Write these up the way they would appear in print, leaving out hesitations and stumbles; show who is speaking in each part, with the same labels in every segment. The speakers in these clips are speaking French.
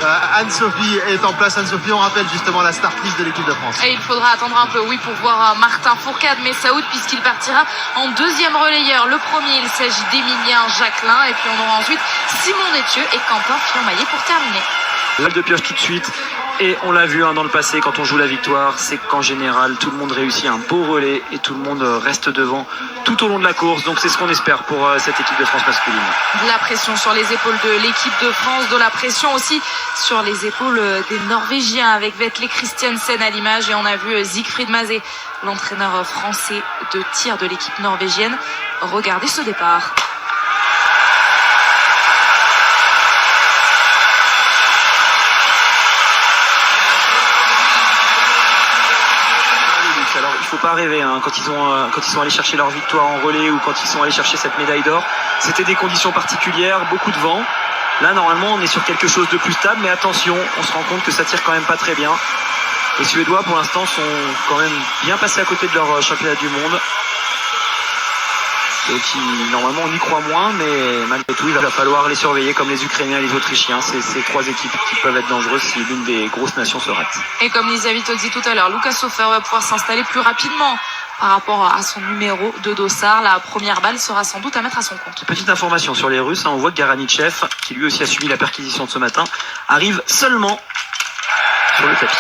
Speaker 1: Anne-Sophie est en place. Anne-Sophie, on rappelle justement la start list de l'équipe de France.
Speaker 2: Et il faudra attendre un peu, oui, pour voir Martin Fourcade, mais Saoud, puisqu'il partira en deuxième relayeur. Le premier, il s'agit d'Emilien Jacquelin. Et puis on aura ensuite Simon Détieux et Quentin Fillon-Maillet pour terminer.
Speaker 3: Balle de pioche tout de suite. Et on l'a vu dans le passé, quand on joue la victoire, c'est qu'en général, tout le monde réussit un beau relais et tout le monde reste devant tout au long de la course. Donc c'est ce qu'on espère pour cette équipe de France masculine.
Speaker 2: De la pression sur les épaules de l'équipe de France, de la pression aussi sur les épaules des Norvégiens avec Vetle Christiansen à l'image. Et on a vu Siegfried Mazé, l'entraîneur français de tir de l'équipe norvégienne. Regardez ce départ.
Speaker 3: Alors il faut pas rêver quand ils sont allés chercher leur victoire en relais ou quand ils sont allés chercher cette médaille d'or, c'était des conditions particulières, beaucoup de vent. Là normalement on est sur quelque chose de plus stable, mais attention, on se rend compte que ça tire quand même pas très bien. Les Suédois pour l'instant sont quand même bien passés à côté de leur championnat du monde. Donc normalement on y croit moins, mais malgré tout il va falloir les surveiller comme les Ukrainiens et les Autrichiens. C'est ces trois équipes qui peuvent être dangereuses si l'une des grosses nations se rate.
Speaker 2: Et comme Lisa Vito dit tout à l'heure, Lucas Hofer va pouvoir s'installer plus rapidement par rapport à son numéro de dossard. La première balle sera sans doute à mettre à son compte.
Speaker 3: Petite information sur les Russes, on voit que Garanitchev, qui lui aussi a subi la perquisition de ce matin, arrive seulement sur le tapis.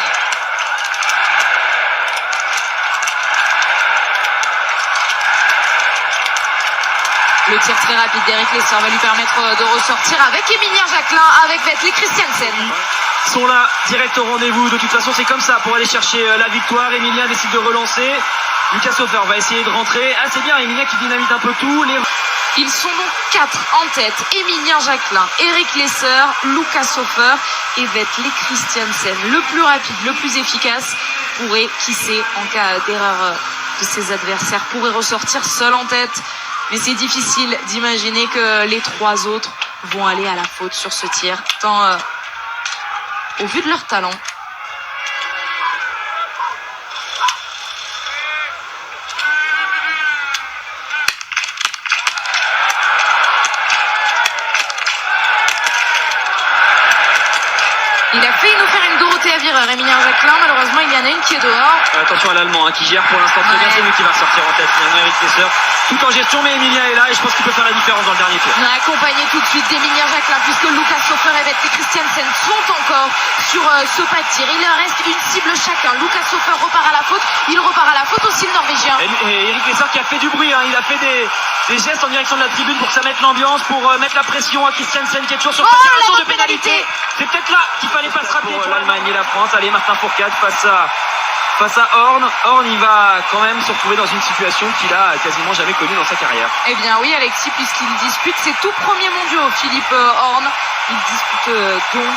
Speaker 2: Le tir très rapide d'Eric Lesser va lui permettre de ressortir avec Emilien Jacquelin, avec Vetle Christiansen.
Speaker 3: Ils sont là, direct au rendez-vous. De toute façon, c'est comme ça pour aller chercher la victoire. Emilien décide de relancer. Lucas Hofer va essayer de rentrer. Ah, c'est bien, Emilien qui dynamite un peu tout.
Speaker 2: Ils sont donc 4 en tête. Emilien Jacquelin, Eric Lesser, Lucas Hofer et Vetle Christiansen. Le plus rapide, le plus efficace pourrait, qui sait, en cas d'erreur de ses adversaires, pourrait ressortir seul en tête. Mais c'est difficile d'imaginer que les 3 autres vont aller à la faute sur ce tir, tant au vu de leur talent. Il a failli nous faire une Dorothée Avireur, Emilien Jacquelin. Malheureusement, il y en a une qui est dehors.
Speaker 3: Attention à l'Allemand qui gère pour l'instant très bien. C'est lui qui va sortir en tête. Finalement, Eric Lesser, tout en gestion, mais Emilien est là et je pense qu'il peut faire la différence dans le dernier tour.
Speaker 2: On a accompagné tout de suite d'Emilien Jacquelin puisque Lucas Hofer et Vetle Christiansen sont encore sur ce pas de tir. Il leur reste une cible chacun. Lucas Hofer repart à la faute. Il repart à la faute aussi, le Norvégien.
Speaker 3: Et Eric Lesser qui a fait du bruit. Il a fait des gestes en direction de la tribune pour que ça mette l'ambiance, pour mettre la pression à Christiansen qui est toujours sur sa tour de pénalité. C'est peut-être là qu'il fallait pas se rater pour l'Allemagne et la France. Allez, Martin Fourcade face à Horn. Horn, il va quand même se retrouver dans une situation qu'il a quasiment jamais connue dans sa carrière.
Speaker 2: Eh bien oui, Alexis, puisqu'il dispute ses tout premiers mondiaux, Philippe Horn. Il dispute donc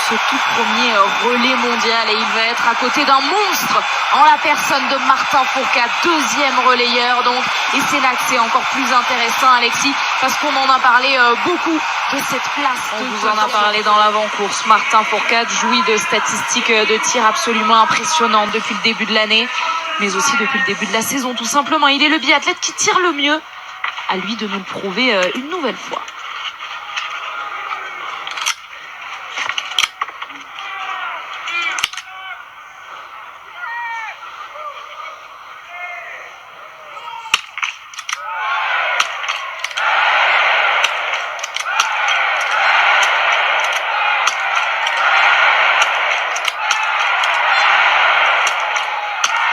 Speaker 2: ce tout premier relais mondial et il va être à côté d'un monstre en la personne de Martin Fourcade, deuxième relayeur donc. Et c'est là que c'est encore plus intéressant, Alexis, parce qu'on en a parlé beaucoup de cette place. On vous en a parlé dans l'avant-course. Martin Fourcade jouit de statistiques de tir absolument impressionnantes depuis le début de l'année, mais aussi depuis le début de la saison tout simplement. Il est le biathlète qui tire le mieux. À lui de nous le prouver une nouvelle fois.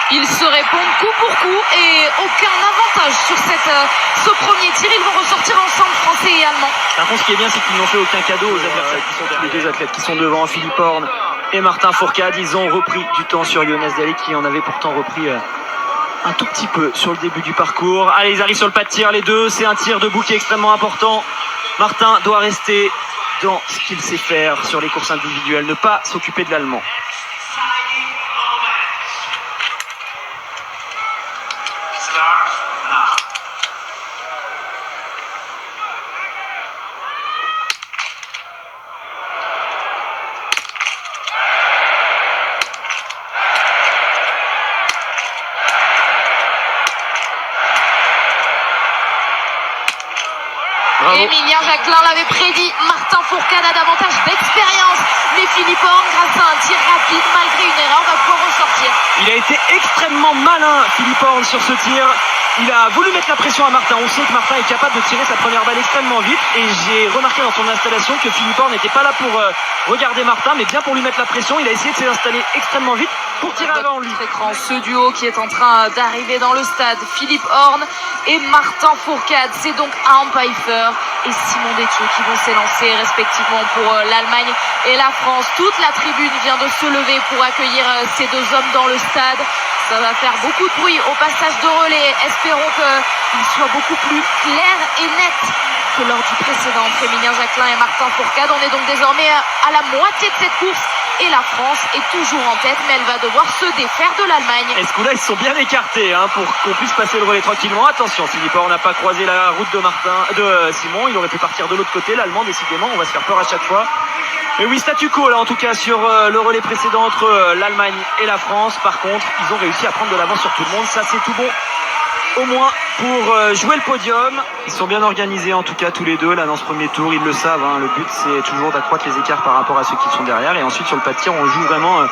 Speaker 2: Ils se répondent coup pour coup et aucun avantage sur ce premier tir. Ils vont ressortir ensemble, français et allemands.
Speaker 3: Par contre, ce qui est bien, c'est qu'ils n'ont fait aucun cadeau aux adversaires qui sont les deux athlètes qui sont devant, Philippe Horn et Martin Fourcade. Ils ont repris du temps sur Jonas Daly qui en avait pourtant repris un tout petit peu sur le début du parcours. Allez, ils arrivent sur le pas de tir, les deux. C'est un tir debout qui est extrêmement important. Martin doit rester dans ce qu'il sait faire sur les courses individuelles, ne pas s'occuper de l'Allemand.
Speaker 2: Emilien Emilien Jacquelin l'avait prédit, Martin Fourcade a davantage d'expérience, mais Philippe Horn, grâce à un tir rapide, malgré une erreur, va pouvoir ressortir.
Speaker 3: Il a été extrêmement malin, Philippe Horn, sur ce tir. Il a voulu mettre la pression à Martin. On sait que Martin est capable de tirer sa première balle extrêmement vite. Et j'ai remarqué dans son installation que Philippe Horn n'était pas là pour regarder Martin, mais bien pour lui mettre la pression. Il a essayé de s'installer extrêmement vite pour tirer avant lui.
Speaker 2: Écran, ce duo qui est en train d'arriver dans le stade, Philippe Horn et Martin Fourcade. C'est donc Arne Pfeiffer et Simon Détieux qui vont s'élancer respectivement pour l'Allemagne et la France. Toute la tribune vient de se lever pour accueillir ces deux hommes dans le stade. Ça va faire beaucoup de bruit au passage de relais. Espérons qu'il soit beaucoup plus clair et net que lors du précédent entre Emilien Jacquelin et Martin Fourcade. On est donc désormais à la moitié de cette course et la France est toujours en tête, mais elle va devoir se défaire de l'Allemagne.
Speaker 3: Et ce coup-là, ils se sont bien écartés pour qu'on puisse passer le relais tranquillement. Attention, Philippe Horn n'a pas croisé la route de Simon. Il aurait pu partir de l'autre côté. L'Allemand, décidément, on va se faire peur à chaque fois. Mais oui, statu quo là en tout cas sur le relais précédent entre l'Allemagne et la France. Par contre, ils ont réussi à prendre de l'avance sur tout le monde. Ça, c'est tout bon. Au moins pour jouer le podium. Ils sont bien organisés en tout cas tous les deux là dans ce premier tour, ils le savent, hein. Le but c'est toujours d'accroître les écarts par rapport à ceux qui sont derrière, et ensuite sur le pas de tir on joue vraiment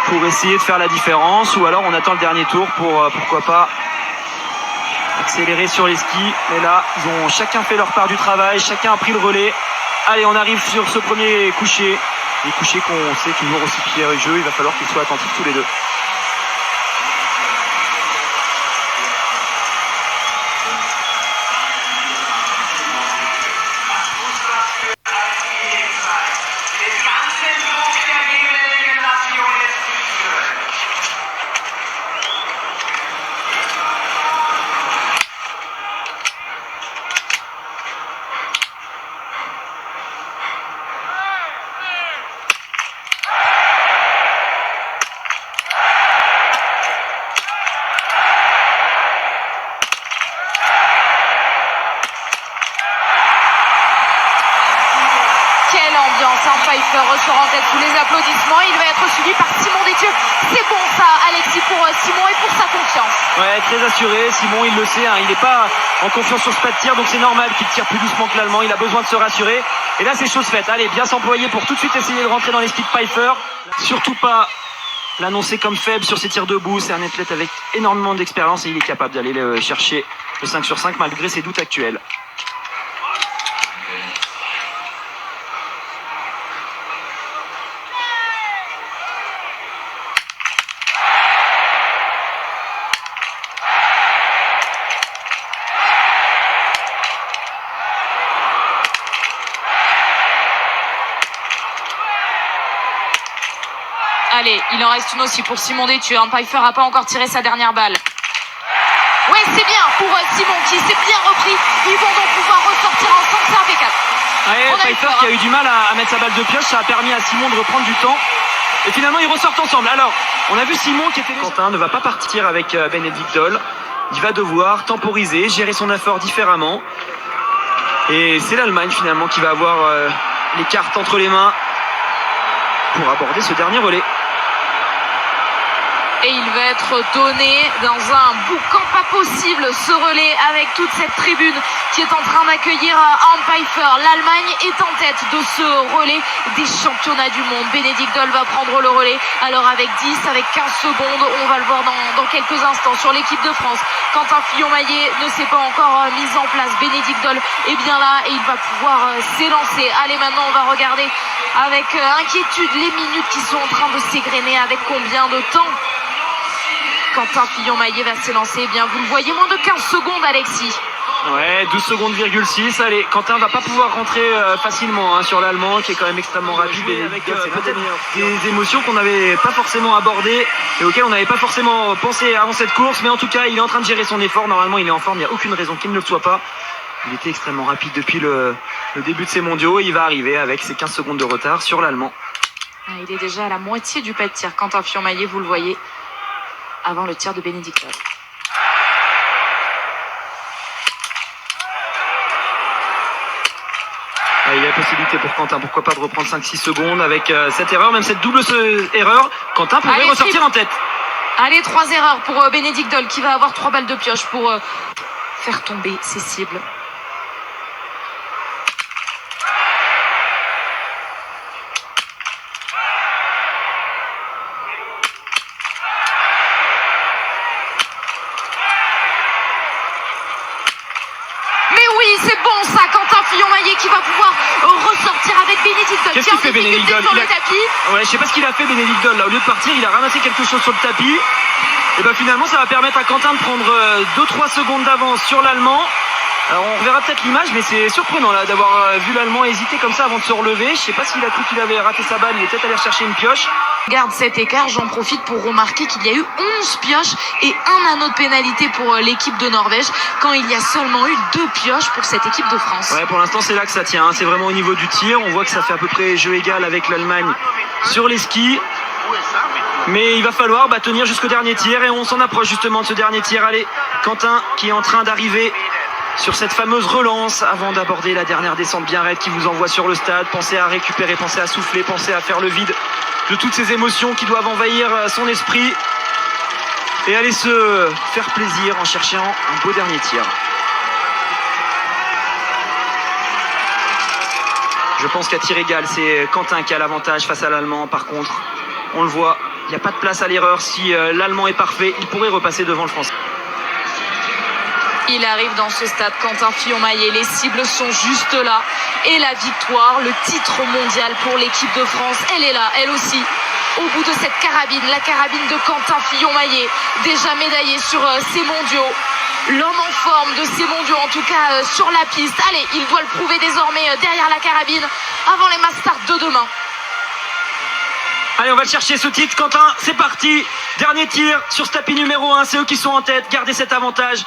Speaker 3: pour essayer de faire la différence, ou alors on attend le dernier tour pour pourquoi pas accélérer sur les skis. Mais là ils ont chacun fait leur part du travail, chacun a pris le relais. Allez, on arrive sur ce premier coucher, les couchers qu'on sait toujours aussi piégeux, il va falloir qu'ils soient attentifs tous les deux.
Speaker 2: Pfeiffer ressort en tête sous les applaudissements. Il va être suivi par Simon Détieux. C'est bon ça, Alexis, pour Simon et pour sa confiance.
Speaker 3: Ouais, très assuré. Simon, il le sait, hein, il n'est pas en confiance sur ce pas de tir, donc c'est normal qu'il tire plus doucement que l'Allemand. Il a besoin de se rassurer. Et là, c'est chose faite. Allez, bien s'employer pour tout de suite essayer de rentrer dans les skis de Pfeiffer. Surtout pas l'annoncer comme faible sur ses tirs debout. C'est un athlète avec énormément d'expérience et il est capable d'aller chercher le 5 sur 5 malgré ses doutes actuels.
Speaker 2: Allez, il en reste une aussi pour Simon Détieux. Pfeiffer n'a pas encore tiré sa dernière balle. Ouais, c'est bien pour Simon qui s'est bien repris. Ils vont donc pouvoir ressortir ensemble, c'est impeccable.
Speaker 3: Ouais, Pfeiffer qui a eu du mal à mettre sa balle de pioche, ça a permis à Simon de reprendre du temps. Et finalement, ils ressortent ensemble. Alors, on a vu Simon qui était... Quentin ne va pas partir avec Bénédicte Doll. Il va devoir temporiser, gérer son effort différemment. Et c'est l'Allemagne finalement qui va avoir les cartes entre les mains pour aborder ce dernier relais.
Speaker 2: Et il va être donné dans un boucan pas possible, ce relais avec toute cette tribune qui est en train d'accueillir Arne Pfeiffer. L'Allemagne est en tête de ce relais des championnats du monde. Bénédicte Doll va prendre le relais. Alors avec 10, avec 15 secondes, on va le voir dans quelques instants sur l'équipe de France. Quentin Fillon-Maillet ne s'est pas encore mis en place. Bénédicte Doll est bien là et il va pouvoir s'élancer. Allez, maintenant on va regarder avec inquiétude les minutes qui sont en train de s'égrener. Avec combien de temps Quentin Fillon-Maillet va s'élancer? Eh bien, vous le voyez, moins de 15 secondes, Alexis.
Speaker 3: Ouais, 12 secondes, 6. Allez, Quentin va pas pouvoir rentrer facilement sur l'Allemand qui est quand même extrêmement rapide. Avec peut-être des émotions qu'on n'avait pas forcément abordées et auxquelles on n'avait pas forcément pensé avant cette course. Mais en tout cas, il est en train de gérer son effort. Normalement, il est en forme. Il n'y a aucune raison qu'il ne le soit pas. Il était extrêmement rapide depuis le début de ces mondiaux. Il va arriver avec ses 15 secondes de retard sur l'Allemand.
Speaker 2: Il est déjà à la moitié du pas de tir. Quentin Fillon-Maillet, vous le voyez, avant le tir de Bénédicte Doll.
Speaker 3: Il y a la possibilité pour Quentin, pourquoi pas, de reprendre 5-6 secondes avec cette erreur, même cette double erreur. Quentin pourrait ressortir en tête.
Speaker 2: Allez, 3 erreurs pour Bénédicte Doll qui va avoir 3 balles de pioche pour faire tomber ses cibles. Benedict Doll
Speaker 3: Qu'est-ce
Speaker 2: qui est
Speaker 3: qu'il
Speaker 2: en
Speaker 3: fait, Benedict
Speaker 2: difficulté
Speaker 3: Doll?
Speaker 2: sur le tapis.
Speaker 3: Ouais, je sais pas ce qu'il a fait, Benedict Doll. Là, au lieu de partir, il a ramassé quelque chose sur le tapis. Et ben finalement, ça va permettre à Quentin de prendre 2-3 secondes d'avance sur l'Allemand. Alors on reverra peut-être l'image, mais c'est surprenant là d'avoir vu l'Allemand hésiter comme ça avant de se relever. Je sais pas s'il a cru qu'il avait raté sa balle, il est peut-être allé chercher une pioche.
Speaker 2: Regarde cet écart, j'en profite pour remarquer qu'il y a eu 11 pioches et un anneau de pénalité pour l'équipe de Norvège, quand il y a seulement eu 2 pioches pour cette équipe de France.
Speaker 3: Ouais, pour l'instant c'est là que ça tient, hein. C'est vraiment au niveau du tir. On voit que ça fait à peu près jeu égal avec l'Allemagne sur les skis. Mais il va falloir tenir jusqu'au dernier tir et on s'en approche justement de ce dernier tir. Allez, Quentin qui est en train d'arriver sur cette fameuse relance avant d'aborder la dernière descente bien raide qui vous envoie sur le stade. Pensez à récupérer, pensez à souffler, pensez à faire le vide de toutes ces émotions qui doivent envahir son esprit et aller se faire plaisir en cherchant un beau dernier tir. Je pense qu'à tir égal, c'est Quentin qui a l'avantage face à l'Allemand. Par contre, on le voit, il n'y a pas de place à l'erreur. Si l'Allemand est parfait, il pourrait repasser devant le Français.
Speaker 2: Il arrive dans ce stade, Quentin Fillon-Maillet, les cibles sont juste là. Et la victoire, le titre mondial pour l'équipe de France, elle est là, elle aussi. Au bout de cette carabine, la carabine de Quentin Fillon-Maillet, déjà médaillé sur ces mondiaux. L'homme en forme de ces mondiaux, en tout cas sur la piste. Allez, il doit le prouver désormais derrière la carabine, avant les mass start de demain.
Speaker 3: Allez, on va le chercher ce titre, Quentin, c'est parti. Dernier tir sur ce tapis numéro 1, c'est eux qui sont en tête. Gardez cet avantage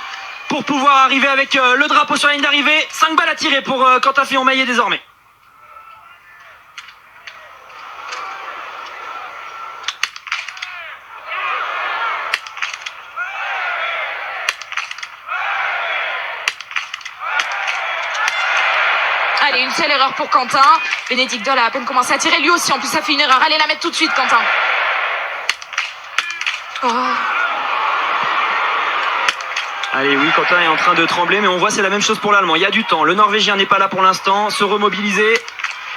Speaker 3: pour pouvoir arriver avec le drapeau sur la ligne d'arrivée. 5 balles à tirer pour Quentin Fillon-Maillet désormais.
Speaker 2: Allez, une seule erreur pour Quentin. Benedict Doll a à peine commencé à tirer, lui aussi en plus ça fait une erreur. Allez la mettre tout de suite, Quentin. Oh.
Speaker 3: Allez, oui, Quentin est en train de trembler, mais on voit c'est la même chose pour l'Allemand. Il y a du temps, le Norvégien n'est pas là pour l'instant, se remobiliser.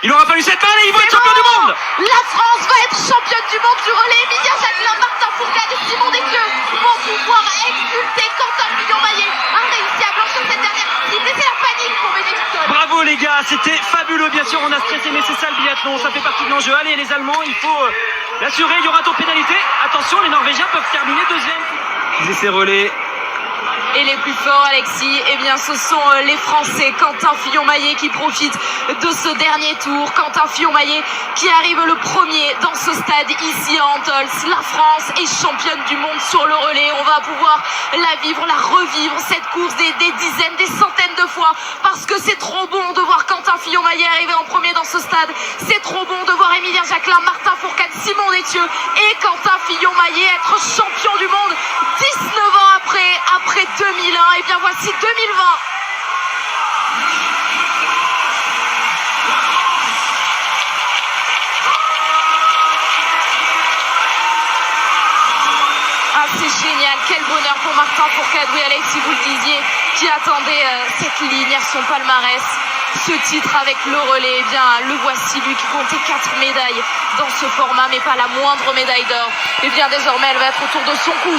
Speaker 3: Il aura fallu cette balle et il va être champion du monde.
Speaker 2: La France va être championne du monde du relais. Emilia Jacquelin, Martin Fourcade et Simon Descleux vont pouvoir exulter. Quentin Fillon-Maillet a réussi à blanchir cette dernière cible et c'est la panique pour Benedict Doll.
Speaker 3: Bravo les gars, c'était fabuleux. Bien sûr, on a stressé, mais c'est ça le biathlon, ça fait partie de l'enjeu. Allez, les Allemands, il faut l'assurer. Il y aura ton pénalité. Attention, les Norvégiens peuvent terminer deuxième. Ils essaient relais.
Speaker 2: Et les plus forts, Alexis, eh bien, ce sont les Français. Quentin Fillon-Maillet qui profite de ce dernier tour. Quentin Fillon-Maillet qui arrive le premier dans ce stade ici à Antholz. La France est championne du monde sur le relais. On va pouvoir la vivre, la revivre, cette course des dizaines, des centaines de fois. Parce que c'est trop bon de voir Quentin Fillon-Maillet arriver en premier dans ce stade. C'est trop bon de voir Emilien Jacquelin, Martin Fourcade, Simon Descleux et Quentin Fillon-Maillet être champion du monde 19 ans après 2001, et bien voici 2020. Ah, c'est génial, quel bonheur pour Martin Fourcade, oui Alexis, vous le disiez, qui attendait cette ligne à son palmarès, ce titre avec le relais. Eh bien le voici, lui qui comptait 4 médailles dans ce format, mais pas la moindre médaille d'or. Et bien désormais elle va être autour de son cou.